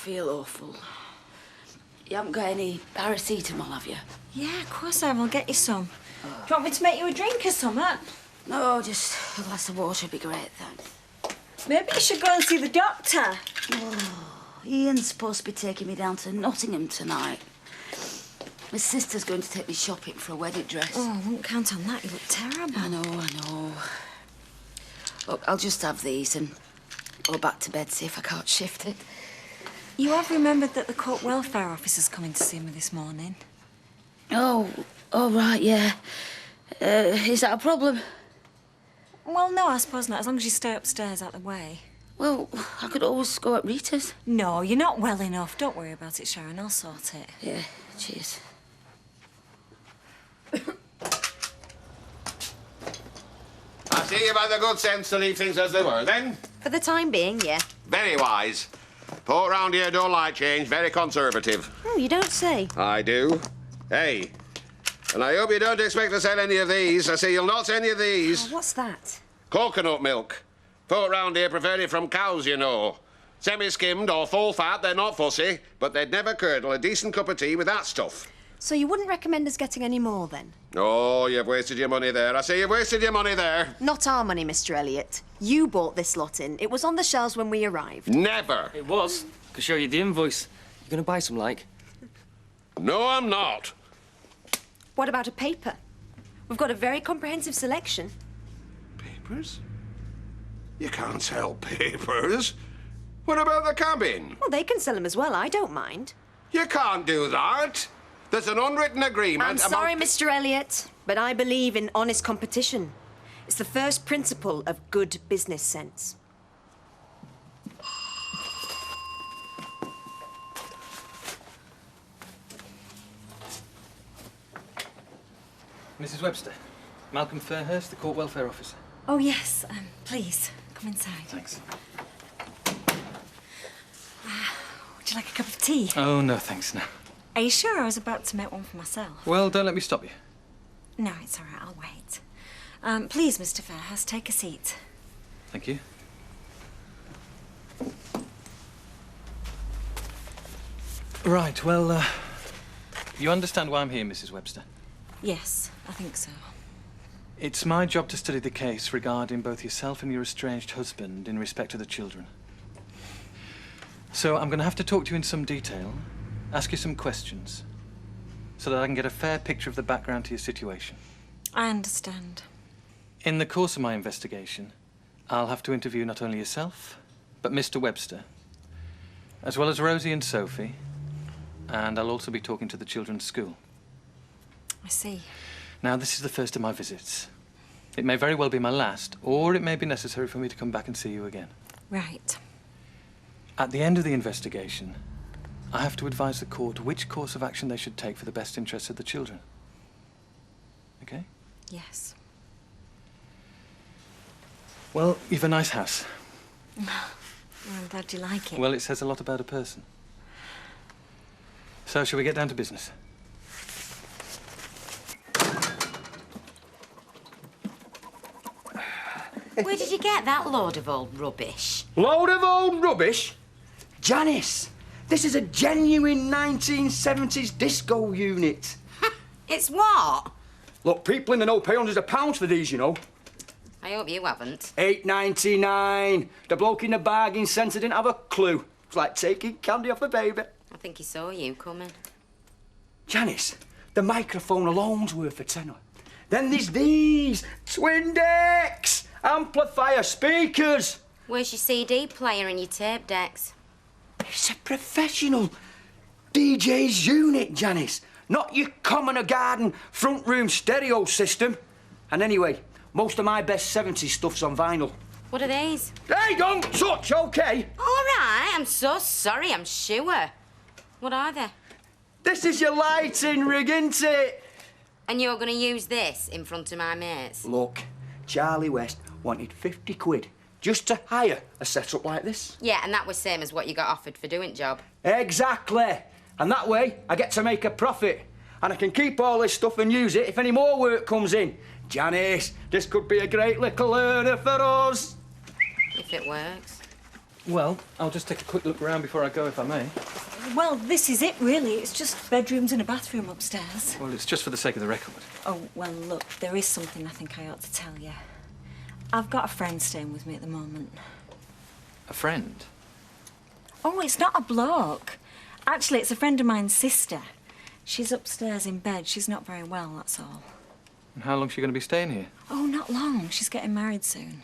feel awful. You haven't got any paracetamol, have you? Yeah, of course I have. I'll get you some. Do you want me to make you a drink or something? No, just a glass of water would be great, thanks. Maybe you should go and see the doctor. Oh, Ian's supposed to be taking me down to Nottingham tonight. My sister's going to take me shopping for a wedding dress. Oh, I won't count on that. You look terrible. I know. Look, I'll just have these and go back to bed, see if I can't shift it. You have remembered that the court welfare officer's coming to see me this morning? Oh, right, yeah. Is that a problem? Well, no, I suppose not, as long as you stay upstairs out the way. Well, I could always go at Rita's. No, you're not well enough. Don't worry about it, Sharon. I'll sort it. Yeah, cheers. I see you've had the good sense to leave things as they were, then? For the time being, yeah. Very wise. Folk round here don't like change, very conservative. Oh, you don't say. I do. Hey, and I hope you don't expect to sell any of these. I say you'll not sell any of these. Oh, what's that? Coconut milk. Folk round here prefer it from cows, you know. Semi-skimmed or full fat, they're not fussy, but they'd never curdle a decent cup of tea with that stuff. So you wouldn't recommend us getting any more, then? Oh, you've wasted your money there. I say you've wasted your money there. Not our money, Mr. Elliot. You bought this lot in. It was on the shelves when we arrived. Never. It was. Could show you the invoice. You gonna buy some, like? No, I'm not. What about a paper? We've got a very comprehensive selection. Papers? You can't sell papers. What about the cabin? Well, they can sell them as well. I don't mind. You can't do that. There's an unwritten agreement. I'm sorry, Mr. Elliot, but I believe in honest competition. It's the first principle of good business sense. Mrs. Webster, Malcolm Fairhurst, the court welfare officer. Oh, yes. Please, come inside. Thanks. Would you like a cup of tea? Oh, no, thanks, no. Are you sure? I was about to make one for myself. Well, don't let me stop you. No, it's all right. I'll wait. Please, Mr. Fairhurst, take a seat. Thank you. Right, well, you understand why I'm here, Mrs. Webster? Yes, I think so. It's my job to study the case regarding both yourself and your estranged husband in respect to the children. So I'm going to have to talk to you in some detail, ask you some questions, so that I can get a fair picture of the background to your situation. I understand. In the course of my investigation, I'll have to interview not only yourself, but Mr. Webster, as well as Rosie and Sophie, and I'll also be talking to the children's school. I see. Now, this is the first of my visits. It may very well be my last, or it may be necessary for me to come back and see you again. Right. At the end of the investigation, I have to advise the court which course of action they should take for the best interests of the children. Okay? Yes. Well, you've a nice house. I'm glad you like it. Well, it says a lot about a person. So, shall we get down to business? Where did you get that load of old rubbish? Load of old rubbish? Janice, this is a genuine 1970s disco unit. It's what? Look, people in the know pay hundreds of pounds for these, you know. I hope you haven't. £8.99. The bloke in the bargain centre didn't have a clue. It's like taking candy off a baby. I think he saw you coming. Janice, the microphone alone's worth a tenner. Then there's these twin decks, amplifier speakers. Where's your CD player and your tape decks? It's a professional DJ's unit, Janice. Not your common or garden front room stereo system. And anyway, most of my best 70s stuff's on vinyl. What are these? Hey, don't touch, OK? All right, I'm so sorry, I'm sure. What are they? This is your lighting rig, isn't it? And you're going to use this in front of my mates? Look, Charlie West wanted 50 quid just to hire a setup like this. Yeah, and that was same as what you got offered for doing job. Exactly. And that way, I get to make a profit. And I can keep all this stuff and use it if any more work comes in. Janice, this could be a great little earner for us. If it works. Well, I'll just take a quick look around before I go, if I may. Well, this is it, really. It's just bedrooms and a bathroom upstairs. Well, it's just for the sake of the record. Oh, well, look, there is something I think I ought to tell you. I've got a friend staying with me at the moment. A friend? Oh, it's not a bloke. Actually, it's a friend of mine's sister. She's upstairs in bed. She's not very well, that's all. And how long is she going to be staying here? Oh, not long. She's getting married soon.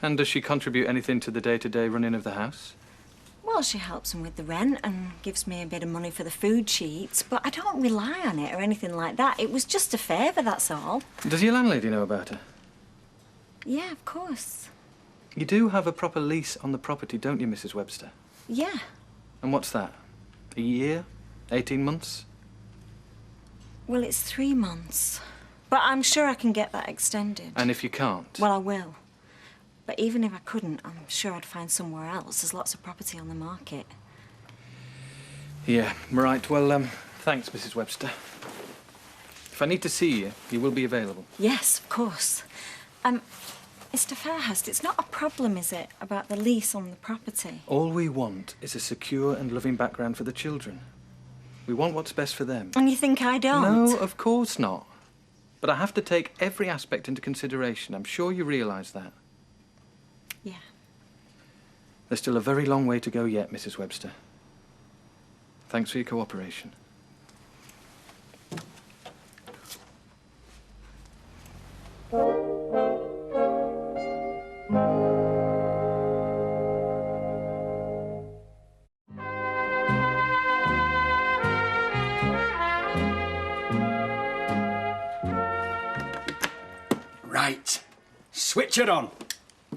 And does she contribute anything to the day-to-day running of the house? Well, she helps him with the rent and gives me a bit of money for the food she eats, but I don't rely on it or anything like that. It was just a favour, that's all. Does your landlady know about her? Yeah, of course. You do have a proper lease on the property, don't you, Mrs. Webster? Yeah. And what's that? A year? 18 months? Well, it's 3 months. But I'm sure I can get that extended. And if you can't? Well, I will. But even if I couldn't, I'm sure I'd find somewhere else. There's lots of property on the market. Yeah, right. Well, thanks, Mrs. Webster. If I need to see you, you will be available. Yes, of course. Mr. Fairhurst, it's not a problem, is it, about the lease on the property? All we want is a secure and loving background for the children. We want what's best for them. And you think I don't? No, of course not. But I have to take every aspect into consideration. I'm sure you realise that. Yeah. There's still a very long way to go yet, Mrs. Webster. Thanks for your cooperation. Right. Switch it on.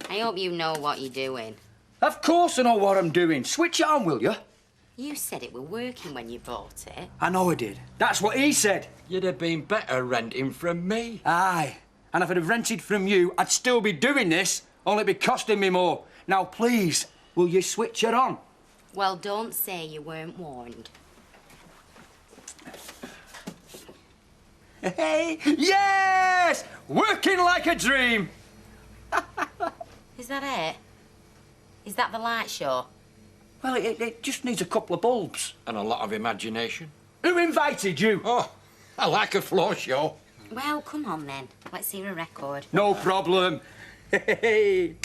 I hope you know what you're doing. Of course I know what I'm doing. Switch it on, will you? You said it were working when you bought it. I know I did. That's what he said. You'd have been better renting from me. Aye. And if I'd have rented from you, I'd still be doing this, only it'd be costing me more. Now, please, will you switch it on? Well, don't say you weren't warned. Hey, yes! Working like a dream. Is that it? Is that the light show? Well, it just needs a couple of bulbs. And a lot of imagination. Who invited you? Oh, I like a floor show. Well, come on then. Let's hear a record. No problem. Hey.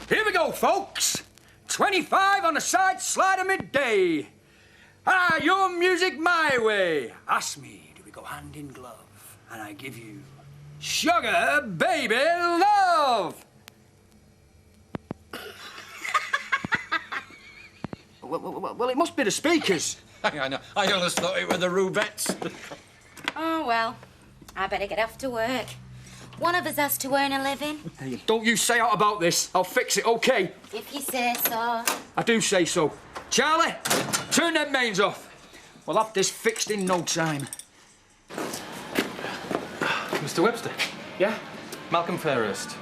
Here we go, folks. 25 on the side slide of midday. Ah, your music my way. Ask me, do we go hand in glove? And I give you sugar, baby, love. Well, it must be the speakers. I know. I always thought it were the Rubettes. Oh, well, I better get off to work. One of us has to earn a living. Hey, don't you say out about this. I'll fix it, OK? If you say so. I do say so. Charlie, turn them mains off. We'll have this fixed in no time. Mr. Webster? Yeah? Malcolm Fairhurst,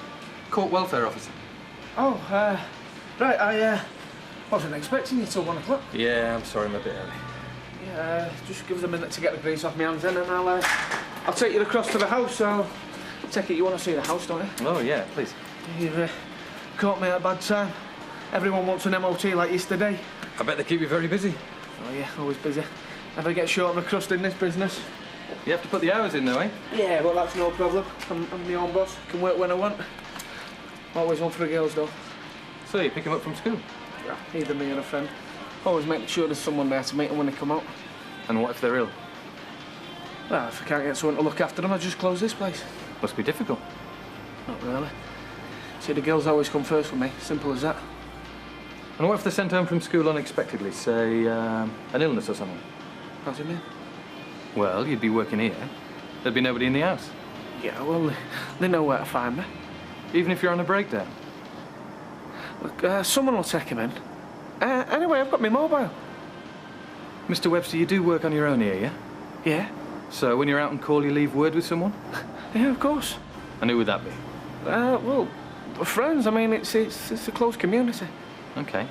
Court Welfare Officer. Oh, right, I wasn't expecting you till 1 o'clock. Yeah, I'm sorry I'm a bit early. Yeah, just give us a minute to get the grease off my hands then, and I'll take you across to the house. I'll take it you want to see the house, don't you? Oh, yeah, please. You've caught me at a bad time. Everyone wants an MOT like yesterday. I bet they keep you very busy. Oh, yeah, always busy. Never get short on the crust in this business. You have to put the hours in, though, eh? Yeah, but that's no problem. I'm my own boss. Can work when I want. Always one for the girls, though. So you pick them up from school? Yeah, either me or a friend. Always make sure there's someone there to meet them when they come out. And what if they're ill? Well, if I can't get someone to look after them, I just close this place. Must be difficult. Not really. See, the girls always come first with me. Simple as that. And what if they're sent home from school unexpectedly? Say, an illness or something? What do you mean? Well, you'd be working here. There'd be nobody in the house. Yeah, well, they know where to find me. Even if you're on a breakdown? Look, someone will take him in. Anyway, I've got my mobile. Mr. Webster, you do work on your own here, yeah? Yeah? So when you're out on call, you leave word with someone? Yeah, of course. And who would that be? Well, friends. I mean, it's a close community. OK.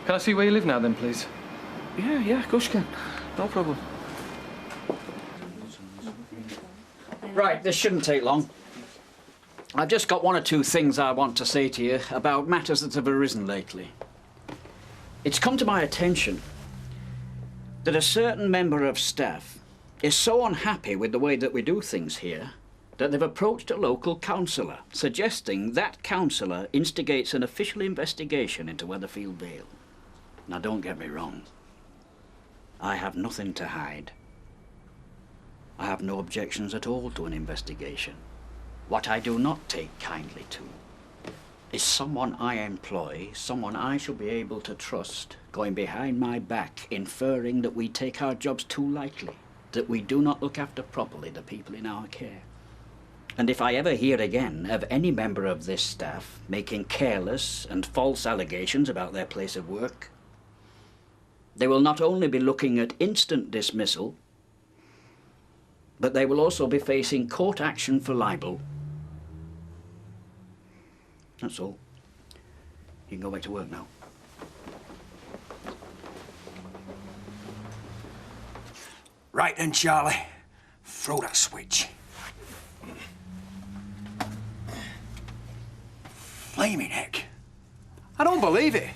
Can I see where you live now, then, please? Yeah, of course you can. No problem. Right, this shouldn't take long. I've just got one or two things I want to say to you about matters that have arisen lately. It's come to my attention that a certain member of staff is so unhappy with the way that we do things here that they've approached a local councillor, suggesting that councillor instigates an official investigation into Weatherfield Vale. Now, don't get me wrong. I have nothing to hide. I have no objections at all to an investigation. What I do not take kindly to is someone I employ, someone I shall be able to trust, going behind my back, inferring that we take our jobs too lightly, that we do not look after properly the people in our care. And if I ever hear again of any member of this staff making careless and false allegations about their place of work, they will not only be looking at instant dismissal, but they will also be facing court action for libel. That's all. You can go back to work now. Right then, Charlie. Throw that switch. Flaming heck. I don't believe it.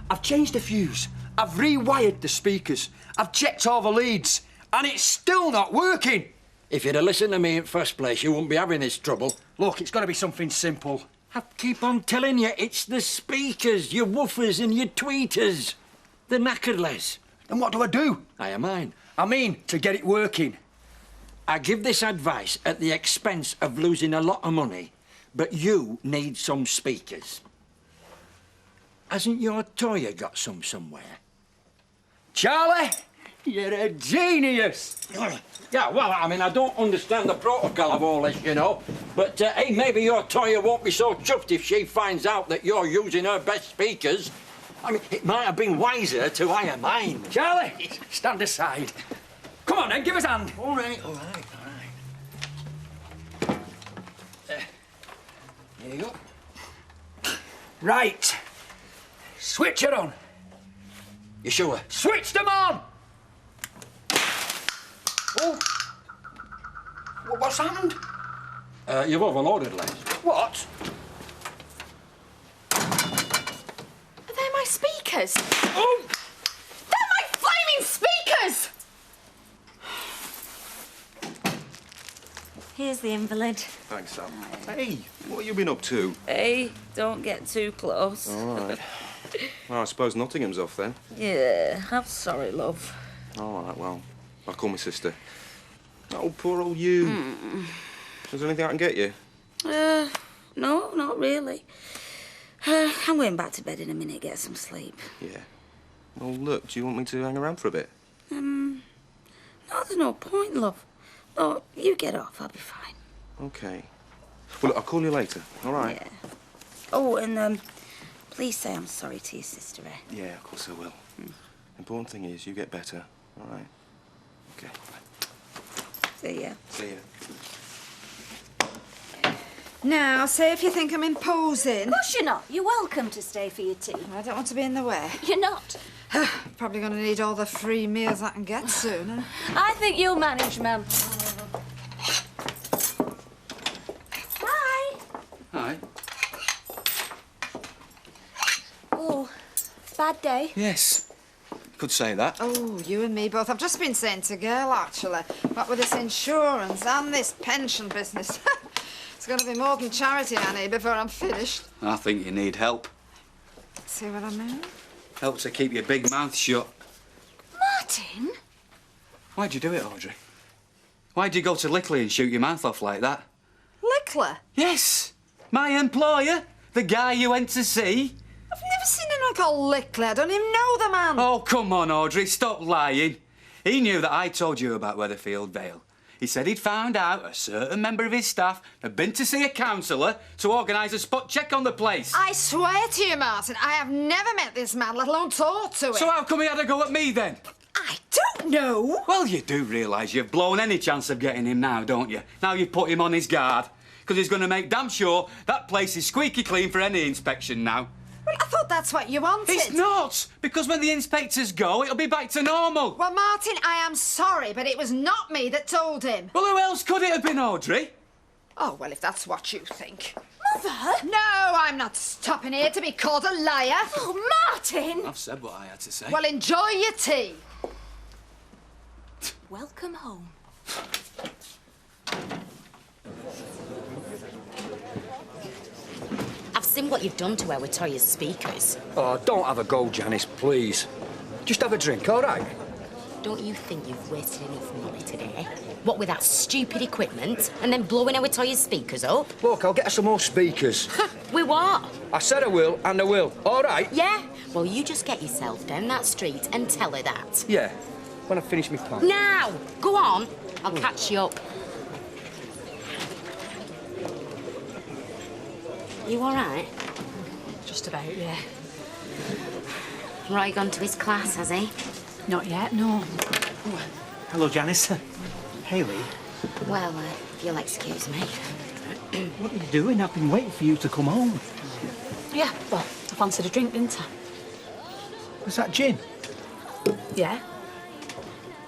I've changed the fuse. I've rewired the speakers. I've checked all the leads. And it's still not working. If you'd have listened to me in first place, you wouldn't be having this trouble. Look, it's got to be something simple. I keep on telling you, it's the speakers, your woofers and your tweeters. They're knackered, Les. Then what do I do? I am mine. I mean, to get it working. I give this advice at the expense of losing a lot of money, but you need some speakers. Hasn't your Toya got some somewhere? Charlie, you're a genius. Yeah, well, I mean, I don't understand the protocol of all this, you know. But, hey, maybe your Toya won't be so chuffed if she finds out that you're using her best speakers. I mean, it might have been wiser to hire mine. Charlie, stand aside. Come on then, give us a hand. All right. There you go. Right. Switch it on. You sure? Switch them on! Oh. What's happened? You've overloaded, Les. What? Are they my speakers? Oh! They're my flaming speakers! Here's the invalid. Thanks, Sam. Hey, what have you been up to? Hey, don't get too close. All right. Well, I suppose Nottingham's off then. Yeah, I'm sorry, love. All right, well, I'll call my sister. Oh, poor old you. Is there anything I can get you? No, not really. I'm going back to bed in a minute, get some sleep. Yeah. Well, look, do you want me to hang around for a bit? No, there's no point, love. Oh, you get off, I'll be fine. Okay. Well, look, I'll call you later, all right? Yeah. Oh, and, please say I'm sorry to your sister, eh? Yeah, of course I will. Important thing is you get better, all right? Okay. See ya. See ya. Now, say if you think I'm imposing. Of course you're not. You're welcome to stay for your tea. I don't want to be in the way. You're not. Probably going to need all the free meals I can get soon, huh? I think you'll manage, ma'am. Hi. Hi. Oh, bad day. Yes. Could say that. Oh, you and me both. I've just been saying to girl, actually, what with this insurance and this pension business. It's going to be more than charity, Annie, before I'm finished. I think you need help. See what I mean? Help to keep your big mouth shut. Martin? Why'd you do it, Audrey? Why'd you go to Lickley and shoot your mouth off like that? Lickley? Yes! My employer, the guy you went to see. I've never seen anyone called Lickley. I don't even know the man. Oh, come on, Audrey, stop lying. He knew that I told you about Weatherfield Vale. He said he'd found out a certain member of his staff had been to see a councillor to organise a spot check on the place. I swear to you, Martin, I have never met this man, let alone talked to him. So how come he had a go at me, then? I don't know. Well, you do realise you've blown any chance of getting him now, don't you? Now you've put him on his guard. Because he's going to make damn sure that place is squeaky clean for any inspection now. Well, I thought that's what you wanted. It's not! Because when the inspectors go, it'll be back to normal. Well, Martin, I am sorry, but it was not me that told him. Well, who else could it have been, Audrey? Oh, well, if that's what you think. Mother? No, I'm not stopping here to be called a liar. Oh, Martin! I've said what I had to say. Well, enjoy your tea. Welcome home. I've seen what you've done to her with Toya's speakers. Oh, don't have a go, Janice, please. Just have a drink, all right? Don't you think you've wasted enough money today? What with that stupid equipment and then blowing her with Toya's speakers up? Look, I'll get her some more speakers. With what? I said I will, and I will. All right? Yeah? Well, you just get yourself down that street and tell her that. Yeah, when I finish my pint. Now! Go on. I'll catch you up. You all right? Just about, yeah. Roy gone to his class, has he? Not yet, no. Hello, Janice. Hayley. Well, if you'll excuse me. What are you doing? I've been waiting for you to come home. Yeah, well, I fancied a drink, didn't I? Was that gin? Yeah.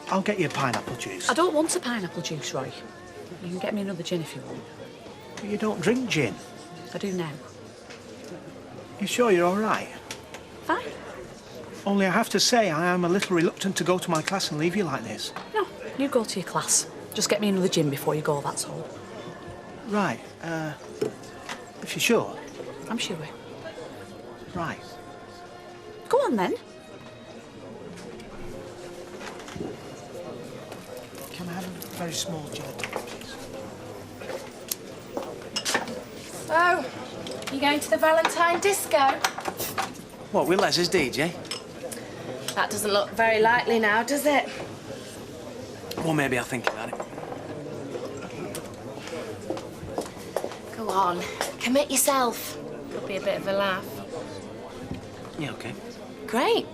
I'll get you a pineapple juice. I don't want a pineapple juice, Roy. You can get me another gin if you want. But you don't drink gin. I do now. You sure you're all right? Fine. Only I have to say I am a little reluctant to go to my class and leave you like this. No, you go to your class. Just get me another gin before you go, that's all. Right, if you're sure. I'm sure. Right. Go on, then. Can I have a very small gin? Oh, you going to the Valentine disco? What, with Les's DJ? That doesn't look very likely now, does it? Well, maybe I'll think about it. Go on, commit yourself. Could be a bit of a laugh. Yeah, OK. Great.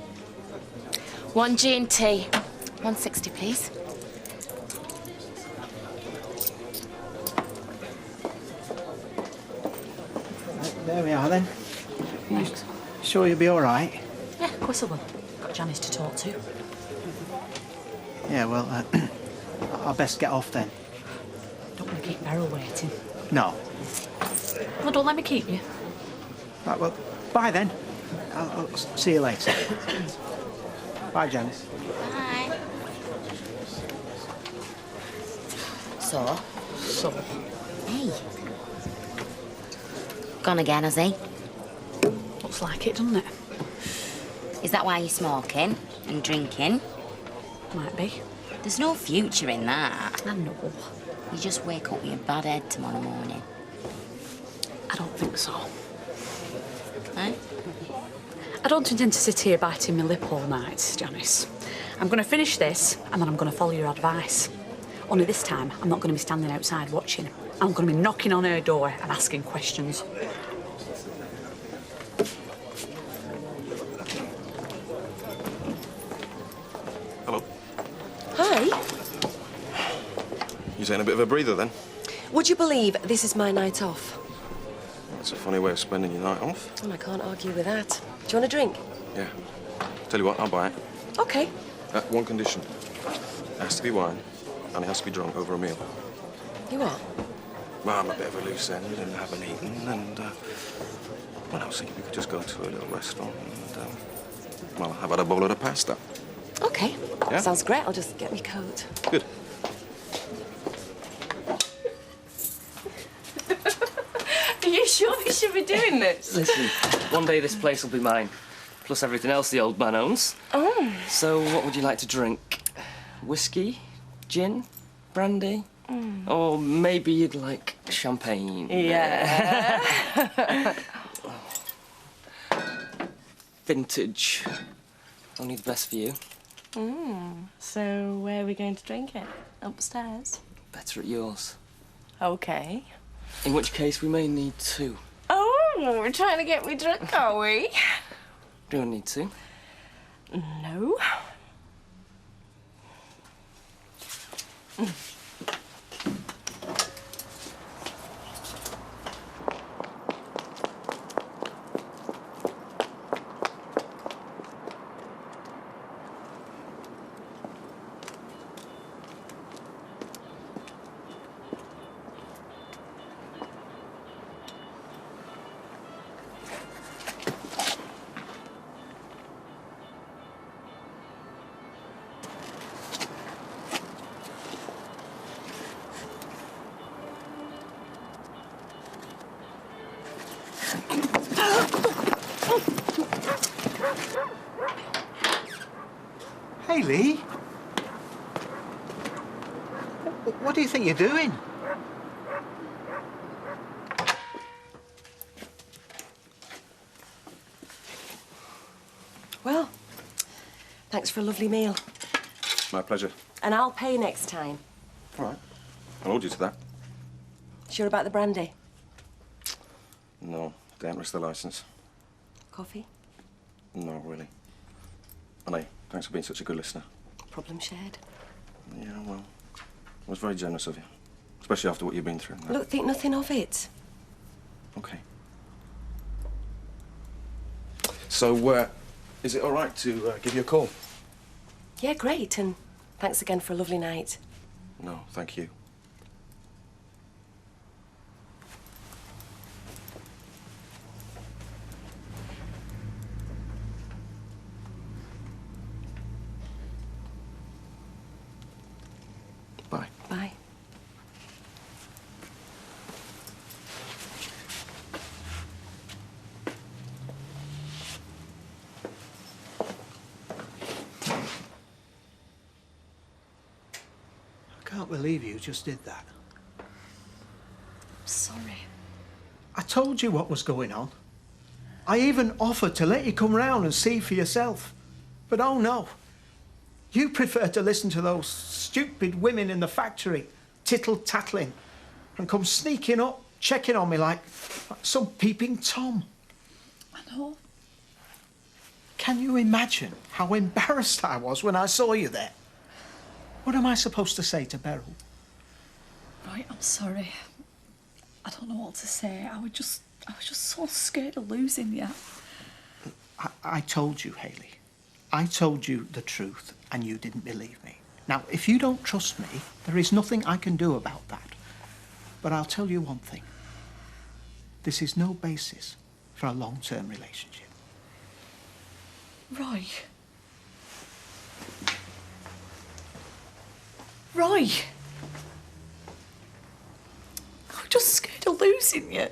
1 G&T. 160, please. There we are, then. You sure you'll be all right? Yeah, of course I will. Got Janice to talk to. Yeah, well, I'll best get off then. Don't want to keep Beryl waiting. No. Well, don't let me keep you. Right, well, bye then. I'll see you later. Bye, Janice. Bye. So? Hey. Gone again, has he? Looks like it, doesn't it? Is that why you're smoking and drinking? Might be. There's no future in that. I know. You just wake up with a bad head tomorrow morning. I don't think so. Eh? I don't intend to sit here biting my lip all night, Janice. I'm going to finish this and then I'm going to follow your advice. Only this time, I'm not going to be standing outside watching. I'm going to be knocking on her door and asking questions. Hello. Hi. You taking a bit of a breather then? Would you believe this is my night off? That's a funny way of spending your night off. And I can't argue with that. Do you want a drink? Yeah. Tell you what, I'll buy it. Okay. One condition. It has to be wine, and it has to be drunk over a meal. You are? Well, I'm a bit of a loose end and haven't eaten, and, well, I was thinking we could just go to a little restaurant and, well, have had a bowl of the pasta. Okay. Yeah? Sounds great. I'll just get my coat. Good. Are you sure we should be doing this? Listen, one day this place will be mine, plus everything else the old man owns. Oh. So what would you like to drink? Whiskey? Gin? Brandy? Or maybe you'd like champagne? Yeah. Vintage. Only the best for you. So where are we going to drink it? Upstairs? Better at yours. Okay. In which case we may need two. Oh, we're trying to get me drunk, are we? Do I need to? No. Hayley? What do you think you're doing? Well, thanks for a lovely meal. My pleasure. And I'll pay next time. All right. I'll hold you to that. Sure about the brandy? No, don't risk the licence. Coffee? No, really. And hey, thanks for being such a good listener. Problem shared. Yeah, well, I was very generous of you. Especially after what you've been through. Look, think nothing of it. Okay. So, is it all right to give you a call? Yeah, great, and thanks again for a lovely night. No, thank you. Bye. Bye. I can't believe you just did that. Sorry. I told you what was going on. I even offered to let you come round and see for yourself. But oh no. You prefer to listen to those stupid women in the factory, tittle-tattling, and come sneaking up, checking on me like some peeping Tom. I know. Can you imagine how embarrassed I was when I saw you there? What am I supposed to say to Beryl? Right, I'm sorry. I don't know what to say. I was just so scared of losing you. I told you, Hayley. I told you the truth and you didn't believe me. Now, if you don't trust me, there is nothing I can do about that. But I'll tell you one thing. This is no basis for a long-term relationship. Roy. Roy. I was just scared of losing you.